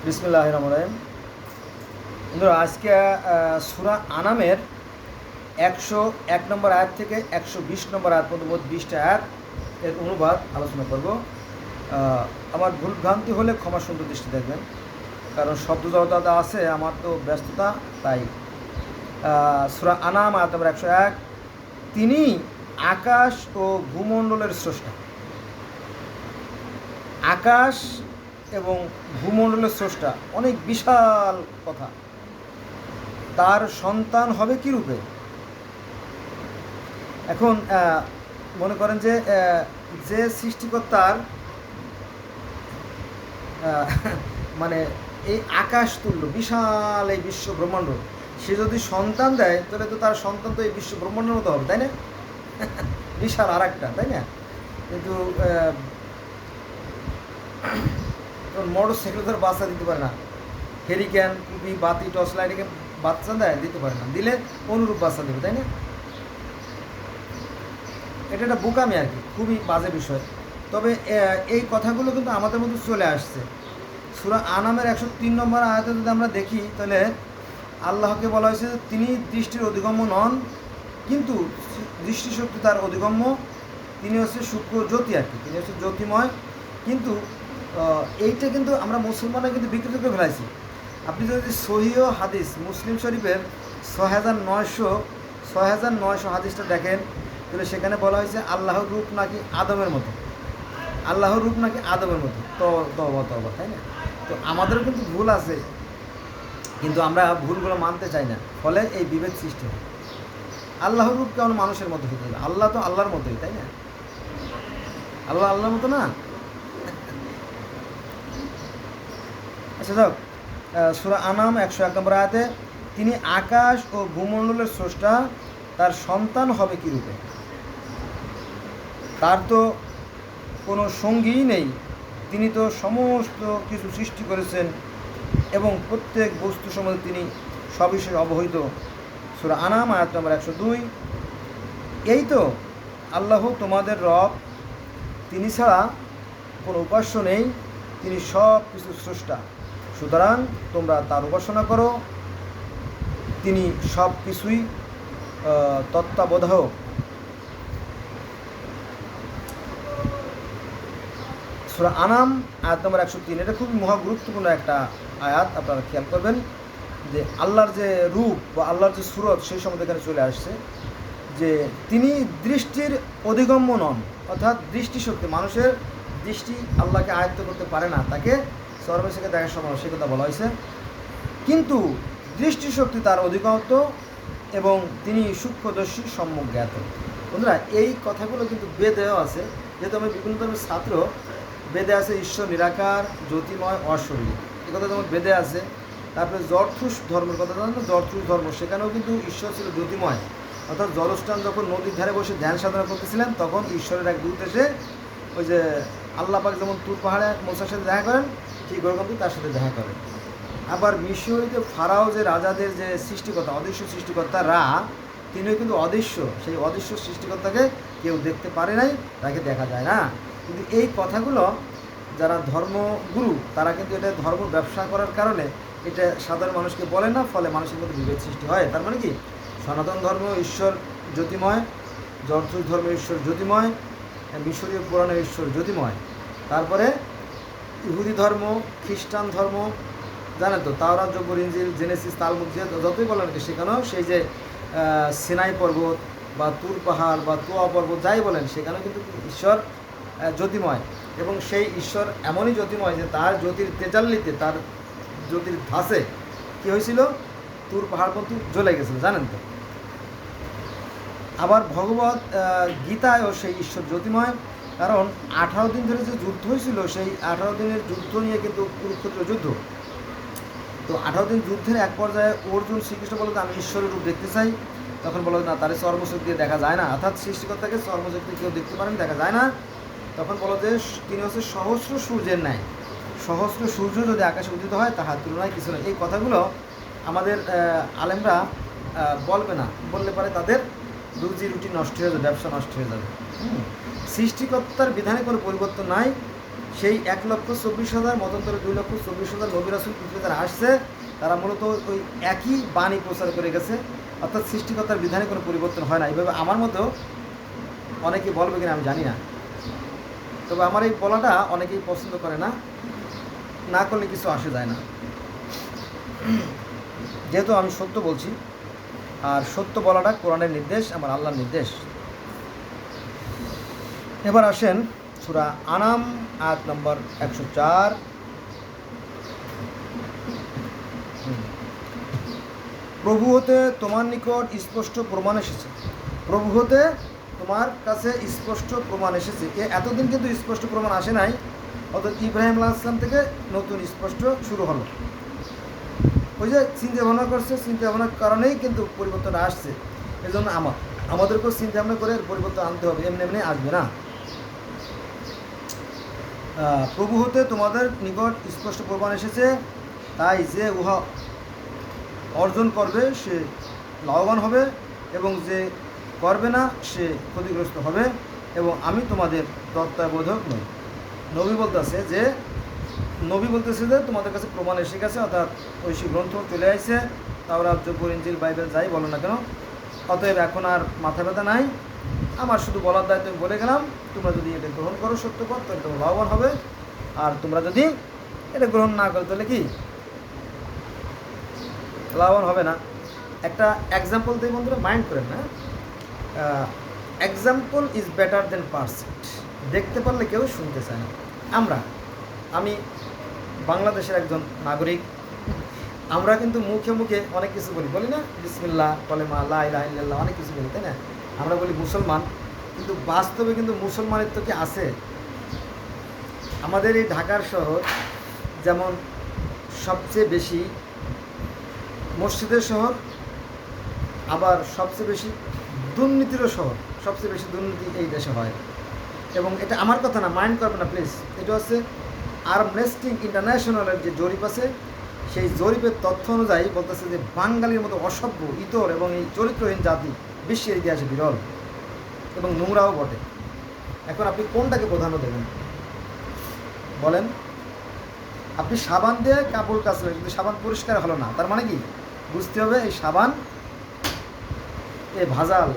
বিসমিল্লাহির রহমানির রহিম। বন্ধুরা, আজকে সূরা আনামের 101 নম্বর আয়াত থেকে 120 নম্বর আয়াত পর্যন্ত মোট 20টা আয়াত এর অনুবাদ আলোচনা করব। আমার ভুল ভ্রান্তি হলে ক্ষমা সুন্দর দৃষ্টি দেখবেন, কারণ শব্দ জড়তা আছে, আমার তো ব্যস্ততা, তাই। সূরা আনাম আয়াত নম্বর 101। তিনি আকাশ ও ভূমণ্ডলের স্রষ্টা। আকাশ এবং ভূমণ্ডলের স্রষ্টা, অনেক বিশাল কথা। তার সন্তান হবে কী রূপে? এখন মনে করেন যে সৃষ্টিকর্তার মানে এই আকাশ তুল্য বিশাল এই বিশ্ব ব্রহ্মাণ্ড, সে যদি সন্তান দেয় তাহলে তো তার সন্তান তো এই বিশ্ব ব্রহ্মাণ্ডের মতো হবে, তাই না? বিশাল আর একটা, তাই না? কিন্তু মোটর সাইকেল ধর বাচ্চা দিতে পারে না, হেরিক্যান, টুপি, বাতি, টর্চ লাইটকে বাচ্চা দেয়, দিতে পারে না, দিলে অনুরূপ বাচ্চা দেবে, তাই না? এটা একটা বোকামি আর কি, খুবই বাজে বিষয়। তবে এই কথাগুলো কিন্তু আমাদের মধ্যে চলে আসছে। সূরা আনামের 103 নম্বর আয়াতে যদি আমরা দেখি, তাহলে আল্লাহকে বলা হয়েছে তিনি দৃষ্টির অধিগম্য নন, কিন্তু দৃষ্টিশক্তি তার অধিগম্য। তিনি হচ্ছে সূক্ষ্ম জ্যোতি আর কি, তিনি হচ্ছে জ্যোতিময়। কিন্তু এইটা কিন্তু আমরা মুসলমানরা কিন্তু বিকৃত করে ফেলাইছি। আপনি যদি সহিহ হাদিস মুসলিম শরীফের ৬৯০০ হাদিসটা দেখেন, তাহলে সেখানে বলা হয়েছে আল্লাহর রূপ নাকি আদমের মতো, আল্লাহর রূপ নাকি আদমের মতো। তওবা, তাই না? তো আমাদেরও কিন্তু ভুল আছে, কিন্তু আমরা ভুলগুলো মানতে চাই না, ফলে এই বিভেদ সৃষ্টি হয়। আল্লাহর রূপ কেমন মানুষের মতো হতে হবে? আল্লাহ তো আল্লাহর মতোই, তাই না? আল্লাহ আল্লাহর মতো না। আচ্ছা যাক, সূরা আনাম 101 নম্বর আয়াতে তিনি আকাশ ও ভূমণ্ডলের স্রষ্টা, তার সন্তান হবে কী রূপে? তার তো কোনো সঙ্গীই নেই, তিনি তো সমস্ত কিছু সৃষ্টি করেছেন এবং প্রত্যেক বস্তু সম্বন্ধে তিনি সবিশেষ অবহিত। সূরা আনাম আয়াত নম্বর 102। এই তো আল্লাহ তোমাদের রব, তিনি ছাড়া কোনো উপাস্য নেই, তিনি সব কিছু স্রষ্টা, সুতরাং তোমরা তার উপাসনা করো, তিনি সব কিছুই তত্ত্বাবধায়ক। সূরা আনাম আয়াত নম্বর 103, এটা খুবই মহা গুরুত্বপূর্ণ একটা আয়াত। আপনারা খেয়াল করবেন যে আল্লাহর যে রূপ বা আল্লাহর যে সুরত, সেই সম্বন্ধে এখানে চলে আসছে যে তিনি দৃষ্টির অধিগম্য নন, অর্থাৎ দৃষ্টিশক্তি, মানুষের দৃষ্টি আল্লাহকে আয়ত্ত করতে পারে না, তাকে সর্বশেষে দেখার সময় সে কথা বলা হয়েছে। কিন্তু দৃষ্টিশক্তি তার অধিগত এবং তিনি সূক্ষ্মদর্শী, সম্যক জ্ঞাত। বন্ধুরা, এই কথাগুলো কিন্তু বেদেও আছে, যেহেতু আমি বিভিন্ন ধরনের ছাত্র। বেদে আছে ঈশ্বর নিরাকার, জ্যোতিময়, অশরীরী, এই কথা যেমন বেদে আছে। তারপরে জরথুস ধর্মের কথা জানেন, জরথুস ধর্ম, সেখানেও কিন্তু ঈশ্বর ছিল জ্যোতিময়। অর্থাৎ জলস্থান যখন নদীর ধারে বসে ধ্যান সাধনা করতেছিলেন, তখন ঈশ্বরের এক দূত এসে ওই যে আল্লাহ পাক যেমন তুর পাহাড়ে মুসার সাথে দেখা করেন, ঠিক ওরকম তার সাথে দেখা করেন। আবার মিশরীতে ফারাও যে রাজাদের যে সৃষ্টিকর্তা, অদৃশ্য সৃষ্টিকর্তা রা, তিনিও কিন্তু অদৃশ্য। সেই অদৃশ্য সৃষ্টিকর্তাকে কেউ দেখতে পারে নাই, তাকে দেখা যায় না। কিন্তু এই কথাগুলো যারা ধর্মগুরু, তারা কিন্তু এটা ধর্ম ব্যবসা করার কারণে এটা সাধারণ মানুষকে বলে না, ফলে মানুষের মধ্যে বিভেদ সৃষ্টি হয়। তার মানে কি, সনাতন ধর্ম ঈশ্বর জ্যোতিময়, জরথুস ধর্ম ঈশ্বর জ্যোতিময়, মিশরীয় পুরাণের ঈশ্বর জ্যোতিময়। তারপরে ইহুদি ধর্ম, খ্রিস্টান ধর্ম, জানেন তো, তাওরাত, জবুর, ইনজিল, জেনেসিস, তালমুদ, যতই বলেন কি, সেখানেও সেই যে সিনাই পর্বত বা তুর পাহাড় বা তোয়া পর্বত, যাই বলেন, সেখানেও কিন্তু ঈশ্বর জ্যোতিময়। এবং সেই ঈশ্বর এমনই জ্যোতিময় যে তার জ্যোতির তেজাল্লিতে, তার জ্যোতির ধাসে কী হয়েছিল, তুর পাহাড় পর্যন্ত জ্বলে গেছিল, জানেন তো। আবার ভগবত গীতায়ও সেই ঈশ্বর জ্যোতিময়, কারণ 18 দিন ধরে যে যুদ্ধ হয়েছিল, সেই 18 দিনের যুদ্ধ নিয়ে কিন্তু কুরুক্ষেত্র যুদ্ধ। তো 18 দিন যুদ্ধের এক পর্যায়ে অর্জুন শ্রীকৃষ্ণ বলতে আমি ঈশ্বরের রূপ দেখতে চাই, তখন বলো না, তার চর্মশক্তি দিয়ে দেখা যায় না, অর্থাৎ সৃষ্টিকর্তাকে চর্মশক্তি কেউ দেখতে পারেন, দেখা যায় না। তখন বলো যে তিনি হচ্ছে সহস্র সূর্যের ন্যায়, সহস্র সূর্য যদি আকাশে উদিত হয়, তাহার তুলনায় কিছু নয়। এই কথাগুলো আমাদের আলেমরা বলবে না, বললে পারে তাদের রুজি রুটি নষ্ট হয়ে যাবে, ব্যবসা নষ্ট হয়ে যাবে। সৃষ্টিকর্তার বিধানে কোনো পরিবর্তন নাই, সেই 1,24,000 মতান্তরে 2,24,000 নবী রাসূল পৃথিবীতে যারা আসছে তারা মূলত ওই একই বাণী প্রচার করে গেছে, অর্থাৎ সৃষ্টিকর্তার বিধানে কোনো পরিবর্তন হয় না। এইভাবে আমার মতো অনেকে বলবে কিনা আমি জানি না, তবে আমার এই বলাটা অনেকেই পছন্দ করে না, না করলে কিছু আসে যায় না। যেহেতু আমি সত্য বলছি, আর সত্য বলাটা কোরআনের নির্দেশ, আমার আল্লাহর নির্দেশ। এবার আসেন সূরা আনাম আয়াত নম্বর 104। প্রভু হতে তোমার নিকট স্পষ্ট প্রমাণ এসেছে, প্রভু হতে তোমার কাছে স্পষ্ট প্রমাণ এসেছে। এতদিন কিন্তু স্পষ্ট প্রমাণ আসে নাই, অর্থাৎ ইব্রাহিম আলাইহিস সালাম থেকে নতুন স্পষ্ট শুরু হলো। ওই যে চিন্তা ভাবনা করছে, চিন্তা ভাবনার কারণেই কিন্তু পরিবর্তন আসছে। এই জন্য আমাদেরকেও চিন্তা ভাবনা করে পরিবর্তন আনতে হবে, এমনি এমনি আসবে না। প্রভু হতে তোমাদের নিকট স্পষ্ট প্রমাণ এসেছে, তাই যে উহা অর্জন করবে সে লাভবান হবে, এবং যে করবে না সে ক্ষতিগ্রস্ত হবে, এবং আমি তোমাদের তত্ত্বাবধায়ক নই। নবী বলতেছে যে তোমাদের কাছে প্রমাণ এসে গেছে, অর্থাৎ ঐশী গ্রন্থ চলে আসছে, তাওরাত, জবুর, ইনজিল, বাইবেল যাই বলো না কেন। অতএব এখন আর মাথা ব্যথা নাই, আমার শুধু বলার দায়িত্ব আমি বলে গেলাম। তোমরা যদি এটা গ্রহণ করো সত্যপথ, তাহলে তোমরা লাভবান হবে, আর তোমরা যদি এটা গ্রহণ না করো তাহলে কি লাভবান হবে না। একটা এক্সাম্পল দিয়ে বন্ধুরা মাইন্ড করেন না, example is better then percent. দেখতে পারলে কেউ শুনতে চায় না। আমি বাংলাদেশের একজন নাগরিক, আমরা কিন্তু মুখে মুখে অনেক কিছু বলি না, বিসমিল্লাহ, কলেমা, লা ইলাহা ইল্লাল্লাহ, অনেক কিছু বলি, তাই না? আমরা বলি মুসলমান, কিন্তু বাস্তবে কিন্তু মুসলমানের তো কি আছে? আমাদের এই ঢাকার শহর যেমন সবচেয়ে বেশি মসজিদের শহর, আবার সবচেয়ে বেশি দুর্নীতিরও শহর, সবচেয়ে বেশি দুর্নীতি এই দেশে হয়। এবং এটা আমার কথা না, মাইন্ড করবে না প্লিজ। এটা হচ্ছে আমনেস্টি ইন্টারন্যাশনালের যে জরিপ আছে, সেই জরিপের তথ্য অনুযায়ী বলতেছে যে বাঙালির মতো অসভ্য, ইতর এবং এই চরিত্রহীন জাতি বিশ্বের ইতিহাসে বিরল এবং নোংরাও বটে। এখন আপনি কোনটাকে প্রাধান্য দেবেন বলেন? আপনি সাবান দিয়ে কাপড় কাচলেন, কিন্তু সাবান পরিষ্কার হলো না, তার মানে কি? বুঝতে হবে এই সাবান এ ভাজাল।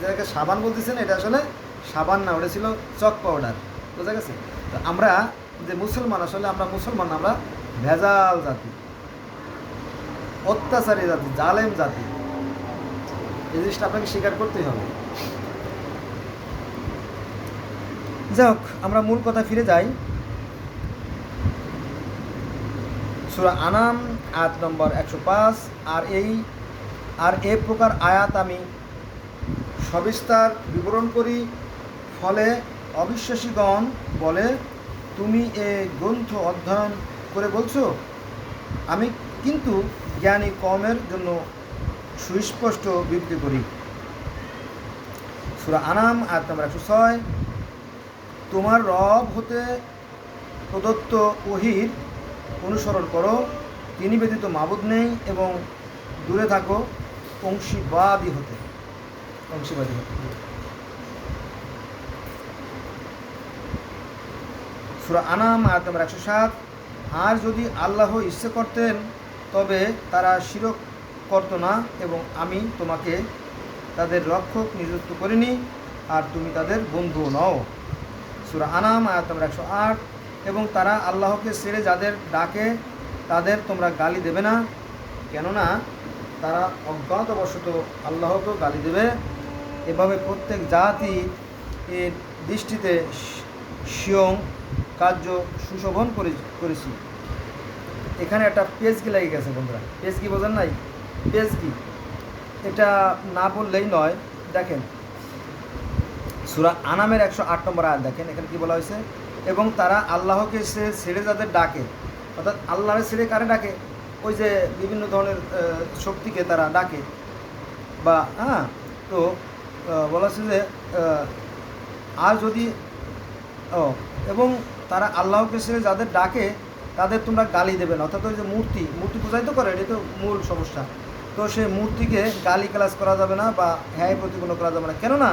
যাকে সাবান বলতেছেন এটা আসলে সাবান না, ওটা ছিল চক পাউডার। বোঝা গেছে? তো আমরা যে মুসলমান, আসলে আমরা মুসলমান, আমরা ভেজাল জাতি, অত্যাচারী জাতি, জালেম জাতি। এই জিনিসটা আপনাকে স্বীকার করতেই হবে। যাই হোক, আমরা মূল কথা ফিরে যাই। সূরা আনাম আয়াত নম্বর 105। আর এ প্রকার আয়াত আমি সবিস্তার বিবরণ করি, ফলে অবিশ্বাসীগণ বলে, তুমি এ গ্রন্থ অধ্যয়ন করে বলছো। আমি কিন্তু জ্ঞানী কওমের জন্য সুস্পষ্ট বিবৃতি করি। সূরা আনাম আয়াত নম্বর 106। তোমার রব হতে প্রদত্ত ওহীর অনুসরণ করো, তিনি ব্যতীত মাবুদ নেই, এবং দূরে থাকো অংশীবাদী হতে। সূরা আনাম আয়াত নম্বর 107। আর যদি আল্লাহ ইচ্ছে করতেন তবে তারা শিরক করত না, এবং আমি তোমাকে তাদের রক্ষক নিযুক্ত করিনি, আর তুমি তাদের বন্ধু নও। সূরা আনাম আয়াত নম্বর 108। এবং তারা আল্লাহকে ছেড়ে যাদের ডাকে তাদের তোমরা গালি দেবে না, কেননা তারা অজ্ঞাতবশত আল্লাহকেও গালি দেবে। এভাবে প্রত্যেক জাতি এর দৃষ্টিতে স্বয়ং কার্য সুশোভন করেছি। এখানে একটা পেজকি লেগে গেছে বন্ধুরা। পেজকি বোঝেন নাই? পেজকি এটা না বললেই নয়। দেখেন সূরা আনামের 108 নম্বর আয়াত দেখেন, এখানে কি বলা হয়েছে? এবং তারা আল্লাহকে ছেড়ে যাদের ডাকে, অর্থাৎ আল্লাহর ছেড়ে কারে ডাকে? ওই যে বিভিন্ন ধরনের শক্তিকে তারা ডাকে, বা তো বলা হচ্ছে যে আর যদি এবং তারা আল্লাহকে ছেড়ে যাদের ডাকে তাদের তোমরা গালি দেবে না। অর্থাৎ ওই যে মূর্তি পূজাই তো করে, এটাই তো মূল সমস্যা। তো সেই মূর্তিকে গালি ক্লাস করা যাবে না বা হ্যায় প্রতিপন্ন করা যাবে না, কেননা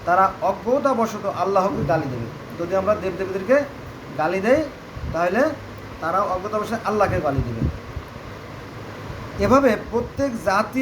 তারা অজ্ঞতাবশত আল্লাহকে গালি দেবে। যদি আমরা দেবদেবীদেরকে গালি দেই তাহলে তারাও অজ্ঞতাবশে আল্লাহকে গালি দেবে। এভাবে প্রত্যেক জাতি